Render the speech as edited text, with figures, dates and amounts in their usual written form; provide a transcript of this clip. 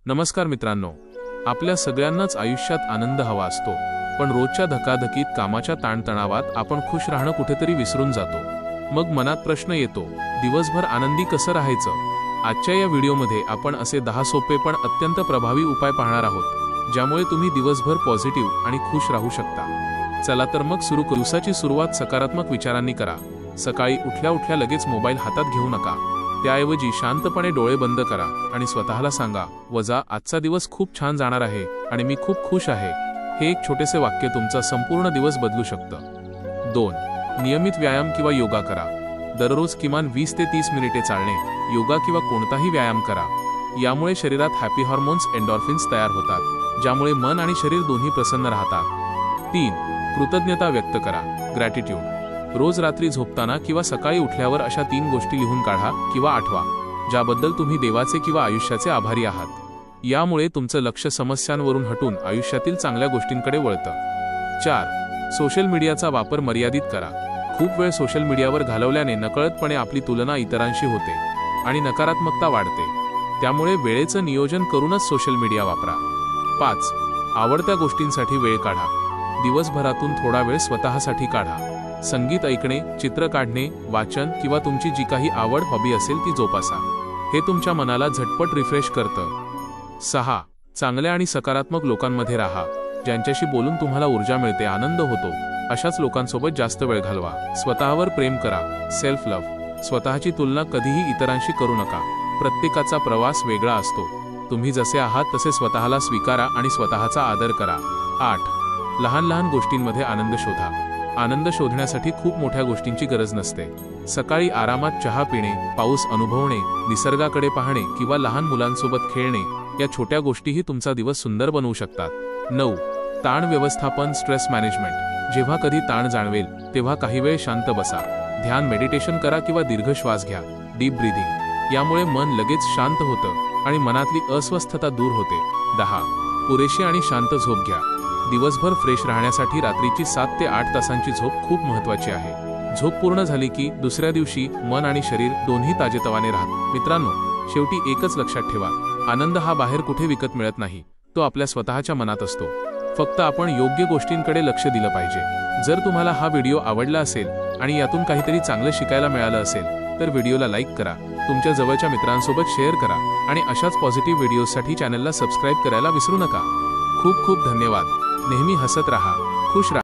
नमस्कार मित्रांनो, आपल्या सगळ्यांनाच आयुष्यात आनंद हवा असतो, पण रोजच्या धकाधकीत कामाच्या ताणतणावात आपण खुश राहणं कुठेतरी विसरून जातो। मग मनात प्रश्न येतो, दिवसभर आनंदी कसं राहायचं? आजच्या या व्हिडिओमध्ये आपण असे 10 सोपे पण अत्यंत प्रभावी उपाय पाहणार आहोत, ज्यामुळे तुम्ही दिवसभर पॉझिटिव्ह आणि खुश राहू शकता। चला तर मग सुरू करू। दिवसाची सुरुवात सकारात्मक विचारांनी करा। सकाळी उठल्या लगेच मोबाईल हातात घेऊ नका। त्याऐवजी शांतपणे डोळे बंद करा आणि स्वतःला सांगा, वजा आजचा दिवस खूप छान जाणार आहे आणि मी खूप खुश आहे। हे एक छोटेसे वाक्य तुमचा संपूर्ण दिवस बदलू शकतं। 2. नियमित व्यायाम किंवा योगा करा। दररोज किमान 20 ते 30 मिनिटे चालणे, योगा किंवा कोणताही व्यायाम करा। यामुळे शरीरात हॅपी हार्मोन्स एंडॉर्फिन्स तयार होतात, ज्यामुळे मन आणि शरीर दोन्ही प्रसन्न राहतात। 3. कृतज्ञता व्यक्त करा, ग्रॅटिट्यूड। रोज रात्री झोपताना किंवा सकाळी उठल्यावर अशा 3 गोष्टी लिहून काढा किंवा आठवा, ज्याबद्दल तुम्ही देवाचे किंवा आयुष्याचे आभारी आहात। यामुळे तुमचं लक्ष समस्यांवरून हटून आयुष्यातील चांगल्या गोष्टींकडे वळतं। 4. सोशल मीडियाचा वापर मर्यादित करा। खूप वेळ सोशल मीडियावर घालवल्याने नकळतपणे आपली तुलना इतरांशी होते आणि नकारात्मकता वाढते। त्यामुळे वेळेचं नियोजन करूनच सोशल मीडिया वापरा। 5. आवडत्या गोष्टींसाठी वेळ काढा। दिवसभरातून थोडा वेळ स्वतःसाठी काढा। संगीत ऐकणे, चित्र काढणे, वाचन किंवा तुमची जी काही आवड हॉबी असेल ती जोपासा। हे तुमच्या मनाला झटपट रिफ्रेश करतं। 6. चांगल्या आणि सकारात्मक लोकांमध्ये राहा। ज्यांच्याशी बोलून तुम्हाला ऊर्जा मिळते, आनंद होतो, अशाच लोकांसोबत जास्त वेळ घालवा। स्वतःवर प्रेम करा, सेल्फ लव्ह। स्वतःची तुलना कधीही इतरांशी करू नका। प्रत्येकाचा प्रवास वेगळा असतो। तुम्ही जसे आहात तसे स्वतःला स्वीकारा आणि स्वतःचा आदर करा। 8. लहान गोष्टींमध्ये आनंद शोधा। आनंद शोधण्यासाठी खूप मोठ्या गोष्टींची गरज नसते। सकाळी आरामात चहा पिणे, पाऊस अनुभवणे, निसर्गाकडे पाहणे किंवा लहान मुलांसोबत खेळणे, या छोट्या गोष्टीही तुमचा दिवस सुंदर बनवू शकतात। 9. ताण व्यवस्थापन, स्ट्रेस मॅनेजमेंट। जेव्हा कधी ताण जाणवेल तेव्हा काही वेळ शांत बसा, ध्यान, मेडिटेशन करा किंवा दीर्घ श्वास घ्या, डीप ब्रीदिंग। यामुळे मन लगेच शांत होतं आणि मनातली अस्वस्थता दूर होते। 10. पुरेशी आणि शांत झोप घ्या। दिवसभर फ्रेश राहण्यासाठी रात्रीची 7 ते 8 तासांची झोप खूप महत्त्वाची आहे। झोप पूर्ण झाली की दुसऱ्या दिवशी मन आणि शरीर दोन्ही ताजेतवाने राहतात। मित्रांनो, शेवटी एकच लक्षात ठेवा, आनंद हा बाहेर कुठे विकत मिळत नाही, तो आपल्या स्वतःच्या मनात असतो। फक्त आपण योग्य गोष्टींकडे लक्ष दिलं पाहिजे। जर तुम्हाला हा व्हिडिओ आवडला असेल आणि यातून काहीतरी चांगलं शिकायला मिळालं असेल तर व्हिडिओला लाईक करा, तुमच्या जवळच्या मित्रांसोबत शेअर करा आणि अशाच पॉझिटिव्ह व्हिडिओसाठी चॅनलला सबस्क्राईब करायला विसरू नका। खूप खूप धन्यवाद। नेहमी हसत राहा, खुश राहा।